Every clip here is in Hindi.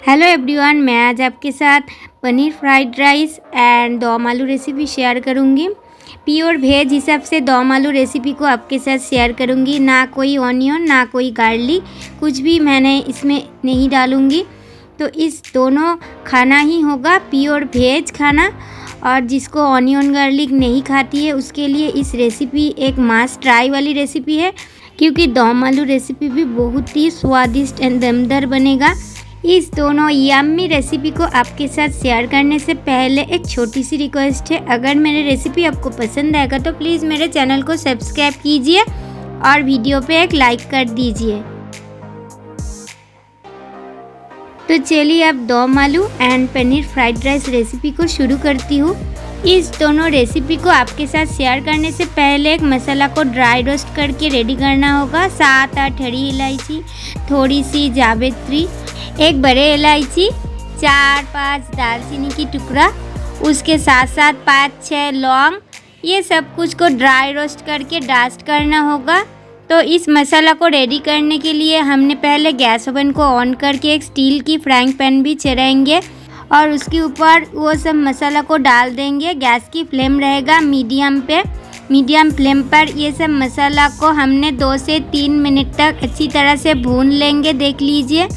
हेलो एवरीवन, मैं आज आपके साथ पनीर फ्राइड राइस एंड दम आलू रेसिपी शेयर करूंगी। प्योर वेज हिसाब से दम आलू रेसिपी को आपके साथ शेयर करूंगी। ना कोई ऑनियन ना कोई गार्लिक, कुछ भी मैंने इसमें नहीं डालूंगी। तो इस दोनों खाना ही होगा प्योर वेज खाना, और जिसको ऑनियन गार्लिक नहीं खाती है उसके लिए इस रेसिपी एक मस्ट ट्राई वाली रेसिपी है, क्योंकि दम आलू रेसिपी भी बहुत ही स्वादिष्ट एंड दमदार बनेगा। इस दोनों यम्मी रेसिपी को आपके साथ शेयर करने से पहले एक छोटी सी रिक्वेस्ट है, अगर मेरे रेसिपी आपको पसंद आएगा तो प्लीज़ मेरे चैनल को सब्सक्राइब कीजिए और वीडियो पे एक लाइक कर दीजिए। तो चलिए अब दम आलू and paneer fried rice recipe को शुरू करती हूँ। इस दोनों रेसिपी को आपके साथ शेयर करने से पहले एक मसाला को ड्राई रोस्ट करके रेडी करना होगा। 7-8 हरी इलायची, थोड़ी सी जावित्री, एक बड़े इलायची, 4-5 दालचीनी की टुकड़ा, उसके साथ साथ 5-6 लौंग, ये सब कुछ को ड्राई रोस्ट करके डस्ट करना होगा। तो इस मसाला को रेडी करने के लिए हमने पहले गैस ओवन को ऑन करके एक स्टील की फ्राइंग पैन भी चढ़ाएंगे और उसके ऊपर वो सब मसाला को डाल देंगे। गैस की फ्लेम रहेगा मीडियम पे। मीडियम फ्लेम पर ये सब मसाला को हमने 2 से 3 मिनट तक अच्छी तरह से भून लेंगे। देख लीजिए,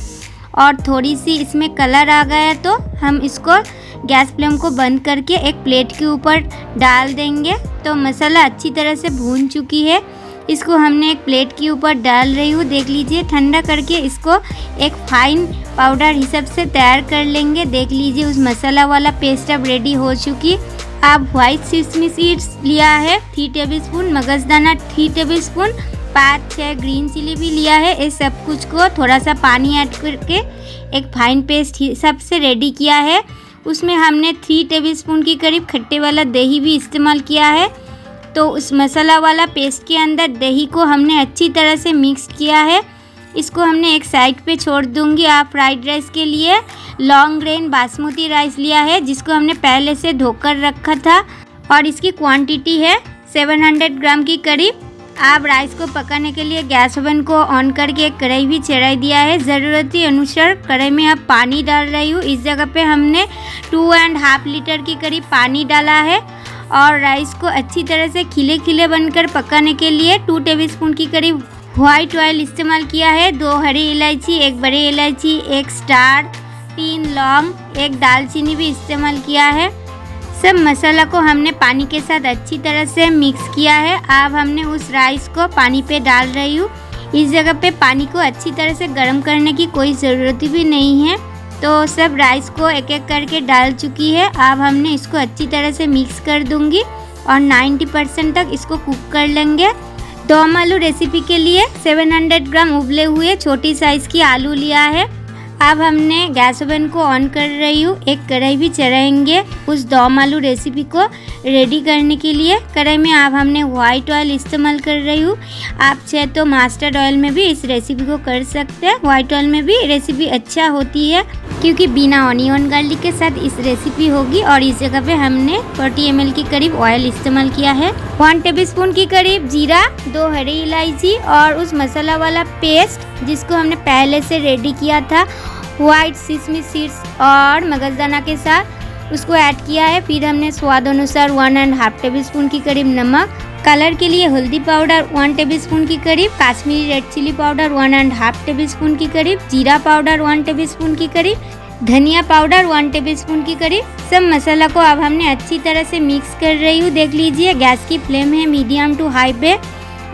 और थोड़ी सी इसमें कलर आ गया तो हम इसको गैस फ्लेम को बंद करके एक प्लेट के ऊपर डाल देंगे। तो मसाला अच्छी तरह से भून चुकी है, इसको हमने एक प्लेट के ऊपर डाल रही हूँ। देख लीजिए, ठंडा करके इसको एक फाइन पाउडर हिसाब से तैयार कर लेंगे। देख लीजिए, उस मसाला वाला पेस्ट अब रेडी हो चुकी। अब व्हाइट सेसमी सीड्स लिया है 3 टेबलस्पून, मगजदाना 3 टेबलस्पून, 5-6 ग्रीन चिली भी लिया है। इस सब कुछ को थोड़ा सा पानी ऐड करके एक फाइन पेस्ट हिसाब से रेडी किया है। उसमें हमने 3 टेबलस्पून के करीब खट्टे वाला दही भी इस्तेमाल किया है। तो उस मसाला वाला पेस्ट के अंदर दही को हमने अच्छी तरह से मिक्स किया है। इसको हमने एक साइड पे छोड़ दूंगी। आप फ्राइड राइस के लिए लॉन्ग ग्रेन बासमती राइस लिया है, जिसको हमने पहले से धोकर रखा था, और इसकी क्वांटिटी है 700 ग्राम की करीब। आप राइस को पकाने के लिए गैस ओवन को ऑन करके एक कढ़ाई भी चढ़ा दिया है। ज़रूरत के अनुसार कढ़ाई में अब पानी डाल रही हूँ। इस जगह पे हमने 2.5 लीटर की करीब पानी डाला है, और राइस को अच्छी तरह से खिले खिले बनकर पकाने के लिए 2 टेबलस्पून की करीब व्हाइट ऑयल इस्तेमाल किया है। 2 हरी इलायची, एक बड़ी इलायची, एक स्टार, 3 लौंग, एक दालचीनी भी इस्तेमाल किया है। सब मसाला को हमने पानी के साथ अच्छी तरह से मिक्स किया है। अब हमने उस राइस को पानी पे डाल रही हूँ। इस जगह पे पानी को अच्छी तरह से गर्म करने की कोई ज़रूरत भी नहीं है। तो सब राइस को एक एक करके डाल चुकी है। अब हमने इसको अच्छी तरह से मिक्स कर दूंगी और 90% तक इसको कुक कर लेंगे। दम आलू रेसिपी के लिए 700 ग्राम उबले हुए छोटी साइज़ की आलू लिया है। अब हमने गैस ओवन को ऑन कर रही हूँ। एक कढ़ाई भी चढ़ाएंगे उस दम आलू रेसिपी को रेडी करने के लिए। कढ़ाई में अब हमने व्हाइट ऑयल इस्तेमाल कर रही हूँ। आप चाहे तो मस्टर्ड ऑयल में भी इस रेसिपी को कर सकते हैं। व्हाइट ऑयल में भी रेसिपी अच्छा होती है, क्योंकि बिना ऑनियन गार्लिक के साथ इस रेसिपी होगी। और इस जगह पे हमने 40 ml की करीब ऑयल इस्तेमाल किया है। 1 टेबलस्पून की करीब जीरा, 2 हरी इलायची, और उस मसाला वाला पेस्ट जिसको हमने पहले से रेडी किया था व्हाइट सेसमी सीड्स और मगजदाना के साथ, उसको ऐड किया है। फिर हमने स्वाद अनुसार 1.5 टेबलस्पून की करीब नमक, कलर के लिए हल्दी पाउडर 1 टेबलस्पून की करीब, Kashmiri red chili powder 1.5 tablespoon की करीब, जीरा पाउडर 1 टेबलस्पून की करीब, धनिया पाउडर 1 टेबलस्पून की करीब। सब मसाला को अब हमने अच्छी तरह से मिक्स कर रही हूँ। देख लीजिए, गैस की फ्लेम है मीडियम टू हाई पे।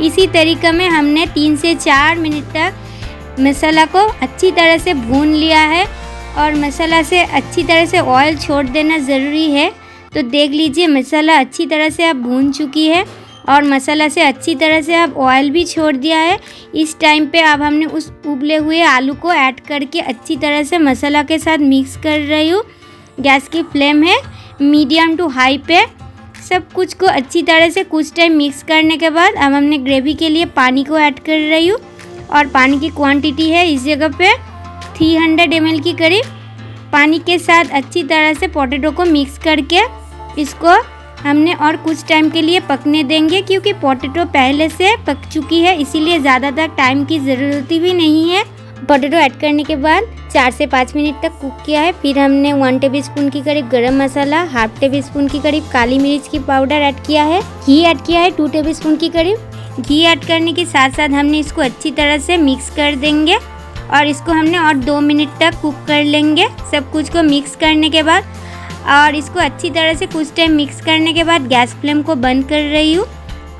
इसी तरीके में हमने 3 से 4 मिनट तक मसाला को अच्छी तरह से भून लिया है, और मसाला से अच्छी तरह से ऑयल छोड़ देना ज़रूरी है। तो देख लीजिए, मसाला अच्छी तरह से अब भून चुकी है और मसाला से अच्छी तरह से अब ऑयल भी छोड़ दिया है। इस टाइम पे अब हमने उस उबले हुए आलू को ऐड करके अच्छी तरह से मसाला के साथ मिक्स कर रही हूँ। गैस की फ्लेम है मीडियम टू हाई पे। सब कुछ को अच्छी तरह से कुछ टाइम मिक्स करने के बाद अब हमने ग्रेवी के लिए पानी को ऐड कर रही हूँ, और पानी की क्वांटिटी है इस जगह पे 300 ml की करीब। पानी के साथ अच्छी तरह से पोटैटो को मिक्स करके इसको हमने और कुछ टाइम के लिए पकने देंगे, क्योंकि पोटैटो पहले से पक चुकी है, इसीलिए ज़्यादातर टाइम की ज़रूरत भी नहीं है। पोटैटो ऐड करने के बाद 4 से 5 मिनट तक कुक किया है। फिर हमने 1 टेबलस्पून के करीब गरम मसाला, हाफ टेबलस्पून के करीब काली मिर्च की पाउडर ऐड किया है। घी ऐड किया है 2 टेबलस्पून के करीब। घी ऐड करने के साथ साथ हमने इसको अच्छी तरह से मिक्स कर देंगे और इसको हमने और 2 मिनट तक कुक कर लेंगे। सब कुछ को मिक्स करने के बाद और इसको अच्छी तरह से कुछ टाइम मिक्स करने के बाद गैस फ्लेम को बंद कर रही हूँ।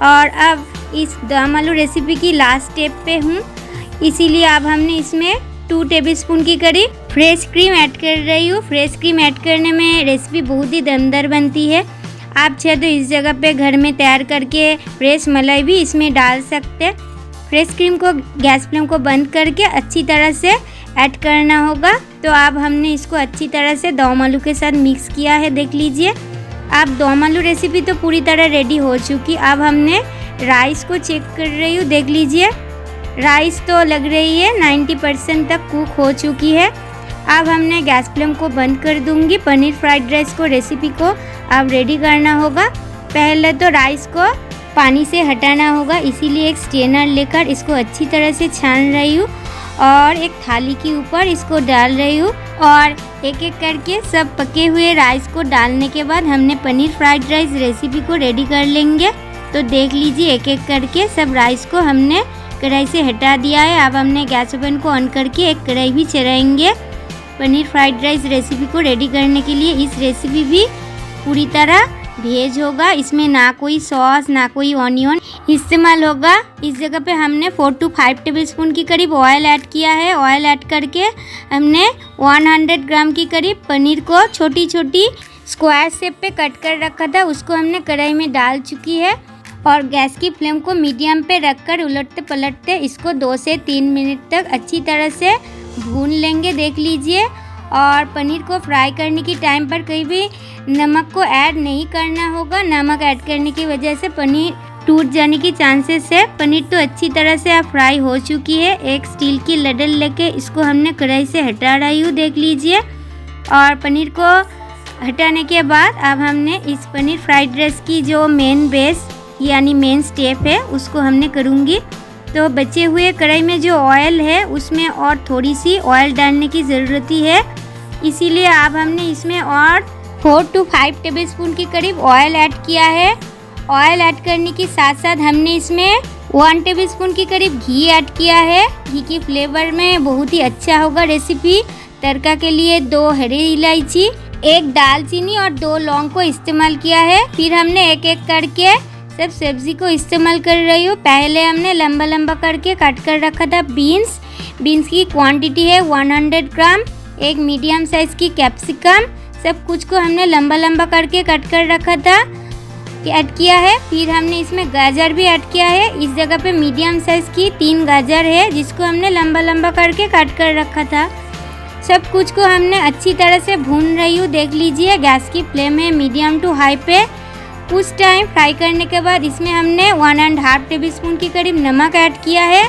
और अब इस दम आलू रेसिपी की लास्ट स्टेप पे हूँ, इसीलिए अब हमने इसमें 2 टेबलस्पून की करीब फ्रेश क्रीम ऐड कर रही हूँ। फ्रेश क्रीम ऐड करने में रेसिपी बहुत ही दमदार बनती है। आप चाहे तो इस जगह पे घर में तैयार करके फ्रेश मलाई भी इसमें डाल सकते हैं। फ्रेश क्रीम को गैस फ्लेम को बंद करके अच्छी तरह से ऐड करना होगा। तो अब हमने इसको अच्छी तरह से दम आलू के साथ मिक्स किया है, देख लीजिए। अब दम आलू रेसिपी तो पूरी तरह रेडी हो चुकी। अब हमने राइस को चेक कर रही हूँ, देख लीजिए। राइस तो लग रही है 90% तक कुक हो चुकी है। अब हमने गैस फ्लेम को बंद कर दूंगी। पनीर फ्राइड राइस को रेसिपी को अब रेडी करना होगा। पहले तो राइस को पानी से हटाना होगा, इसीलिए एक स्ट्रेनर लेकर इसको अच्छी तरह से छान रही हूँ और एक थाली के ऊपर इसको डाल रही हूँ। और एक एक करके सब पके हुए राइस को डालने के बाद हमने पनीर फ्राइड राइस रेसिपी को रेडी कर लेंगे। तो देख लीजिए, एक एक करके सब राइस को हमने कढ़ाई से हटा दिया है। अब हमने गैस ओवन को ऑन करके एक कढ़ाई भी चढ़ाएंगे पनीर फ्राइड राइस रेसिपी को रेडी करने के लिए। इस रेसिपी भी पूरी तरह वेज होगा, इसमें ना कोई सॉस ना कोई ऑनियन इस्तेमाल होगा। इस जगह पे हमने 4 to 5 टेबलस्पून की करीब ऑयल ऐड किया है। ऑयल ऐड करके हमने 100 ग्राम की करीब पनीर को छोटी छोटी स्क्वायर शेप पे कट कर रखा था, उसको हमने कढ़ाई में डाल चुकी है। और गैस की फ्लेम को मीडियम पे रखकर उलटते पलटते इसको 2 से 3 मिनट तक अच्छी तरह से भून लेंगे, देख लीजिए। और पनीर को फ्राई करने की टाइम पर कहीं भी नमक को ऐड नहीं करना होगा। नमक ऐड करने की वजह से पनीर टूट जाने की चांसेस है। पनीर तो अच्छी तरह से अब फ्राई हो चुकी है। एक स्टील की लडल लेके इसको हमने कढ़ाई से हटा रही हूँ, देख लीजिए। और पनीर को हटाने के बाद अब हमने इस पनीर फ्राइड राइस की जो मेन बेस यानी मेन स्टेप है उसको हमने करूँगी। तो बचे हुए कढ़ाई में जो ऑयल है उसमें और थोड़ी सी ऑयल डालने की ज़रूरत ही है, इसीलिए अब हमने इसमें और 4 to 5 टेबलस्पून के करीब ऑयल ऐड किया है। ऑयल ऐड करने के साथ साथ हमने इसमें 1 टेबलस्पून के करीब घी ऐड किया है। घी की फ्लेवर में बहुत ही अच्छा होगा रेसिपी। तड़का के लिए 2 हरी इलायची, 1 दालचीनी और 2 लौंग को इस्तेमाल किया है। फिर हमने एक एक करके सब सब्जी को इस्तेमाल कर रही हूँ। पहले हमने लंबा लंबा करके कट कर रखा था बीन्स की क्वांटिटी है 100 ग्राम। एक मीडियम साइज़ की कैप्सिकम, सब कुछ को हमने लंबा लंबा करके कट कर रखा था, ऐड किया है। फिर हमने इसमें गाजर भी ऐड किया है। इस जगह पे मीडियम साइज़ की 3 गाजर है जिसको हमने लंबा लंबा करके कट कर रखा था। सब कुछ को हमने अच्छी तरह से भून रही हूँ, देख लीजिए। गैस की फ्लेम है मीडियम टू हाई पे। कुछ टाइम फ्राई करने के बाद इसमें हमने 1.5 टेबलस्पून के करीब नमक ऐड किया है।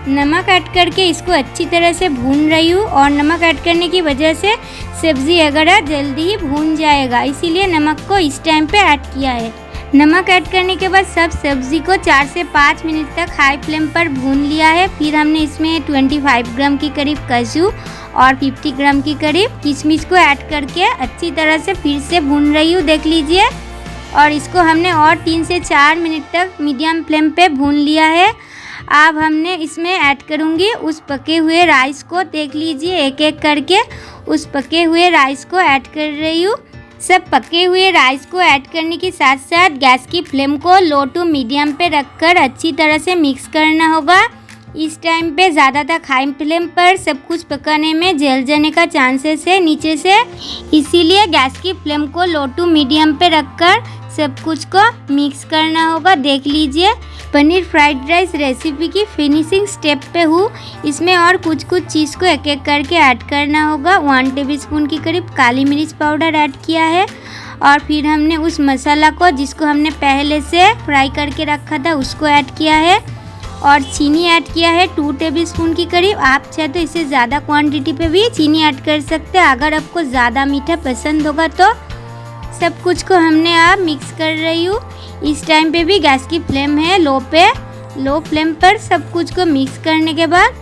नमक ऐड करके इसको अच्छी तरह से भून रही हूँ। और नमक ऐड करने की वजह से सब्ज़ी वगैरह जल्दी ही भून जाएगा, इसीलिए नमक को इस टाइम पे ऐड किया है। नमक ऐड करने के बाद सब सब्ज़ी को 4 से 5 मिनट तक हाई फ्लेम पर भून लिया है। फिर हमने इसमें 25 ग्राम की करीब काजू और 50 ग्राम की करीब किशमिश को ऐड करके अच्छी तरह से फिर से भून रही हूँ, देख लीजिए। और इसको हमने और 3 से 4 मिनट तक मीडियम फ्लेम पे भून लिया है। अब हमने इसमें ऐड करूँगी उस पके हुए राइस को, देख लीजिए। एक एक करके उस पके हुए राइस को ऐड कर रही हूँ। सब पके हुए राइस को ऐड करने के साथ साथ गैस की फ्लेम को लो टू मीडियम पे रखकर अच्छी तरह से मिक्स करना होगा। इस टाइम पे ज़्यादातर हाई फ्लेम पर सब कुछ पकाने में जल जाने का चांसेस है नीचे से, इसीलिए गैस की फ्लेम को लो टू मीडियम पे रखकर सब कुछ को मिक्स करना होगा, देख लीजिए। पनीर फ्राइड राइस रेसिपी की फिनिशिंग स्टेप पे हूँ। इसमें और कुछ चीज़ को एक एक करके ऐड करना होगा। 1 टेबलस्पून की करीब काली मिर्च पाउडर ऐड किया है। और फिर हमने उस मसाला को जिसको हमने पहले से फ्राई करके रखा था उसको ऐड किया है। और चीनी ऐड किया है 2 टेबलस्पून की करीब। आप चाहे तो इससे ज़्यादा क्वांटिटी पे भी चीनी ऐड कर सकते हैं अगर आपको ज़्यादा मीठा पसंद होगा तो। सब कुछ को हमने अब मिक्स कर रही हूँ। इस टाइम पे भी गैस की फ्लेम है लो फ्लेम पर। सब कुछ को मिक्स करने के बाद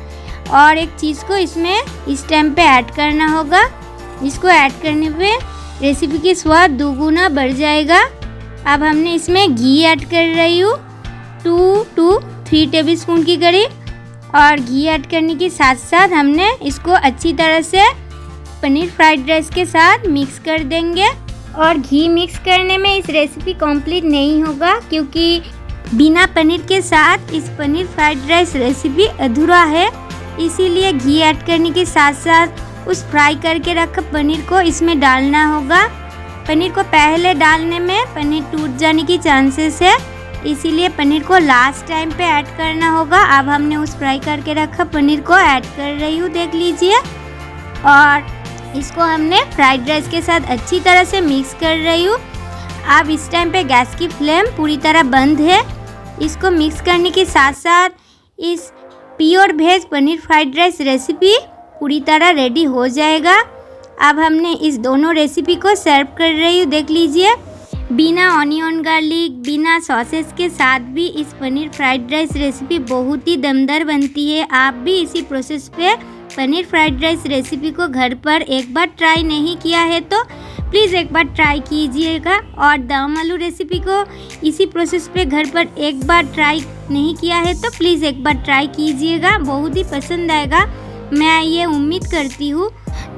और एक चीज़ को इसमें इस टाइम पे ऐड करना होगा। इसको ऐड करने पे रेसिपी की स्वाद दोगुना बढ़ जाएगा। अब हमने इसमें घी ऐड कर रही हूँ 2 to 3 टेबलस्पून की करीब। और घी ऐड करने के साथ साथ हमने इसको अच्छी तरह से पनीर फ्राइड राइस के साथ मिक्स कर देंगे। और घी मिक्स करने में इस रेसिपी कंप्लीट नहीं होगा, क्योंकि बिना पनीर के साथ इस पनीर फ्राइड राइस रेसिपी अधूरा है। इसीलिए घी ऐड करने के साथ साथ उस फ्राई करके रखा पनीर को इसमें डालना होगा। पनीर को पहले डालने में पनीर टूट जाने की चांसेस है, इसीलिए पनीर को लास्ट टाइम पे ऐड करना होगा। अब हमने उस फ्राई करके रखा पनीर को ऐड कर रही हूँ, देख लीजिए। और इसको हमने फ्राइड राइस के साथ अच्छी तरह से मिक्स कर रही हूँ। अब इस टाइम पे गैस की फ्लेम पूरी तरह बंद है। इसको मिक्स करने के साथ साथ इस pure veg paneer fried rice recipe पूरी तरह रेडी हो जाएगा। अब हमने इस दोनों रेसिपी को सर्व कर रही हूँ, देख लीजिए। बिना ऑनियन गार्लिक, बिना सॉसेस के साथ भी इस पनीर फ्राइड राइस रेसिपी बहुत ही दमदार बनती है। आप भी इसी प्रोसेस पे पनीर फ्राइड राइस रेसिपी को घर पर एक बार ट्राई नहीं किया है तो प्लीज़ एक बार ट्राई कीजिएगा। और दम आलू रेसिपी को इसी प्रोसेस पे घर पर एक बार ट्राई नहीं किया है तो प्लीज़ एक बार ट्राई कीजिएगा, बहुत ही पसंद आएगा, मैं ये उम्मीद करती हूँ।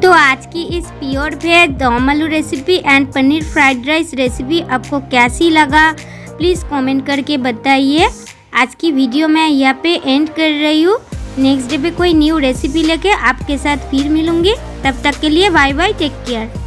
तो आज की इस प्योर वेज दम आलू recipe and paneer fried rice recipe आपको कैसी लगा, प्लीज़ कमेंट करके बताइए। आज की वीडियो मैं यहाँ पे एंड कर रही हूँ। नेक्स्ट डे पे कोई न्यू रेसिपी लेके आपके साथ फिर मिलूँगी। तब तक के लिए बाय बाय, टेक केयर।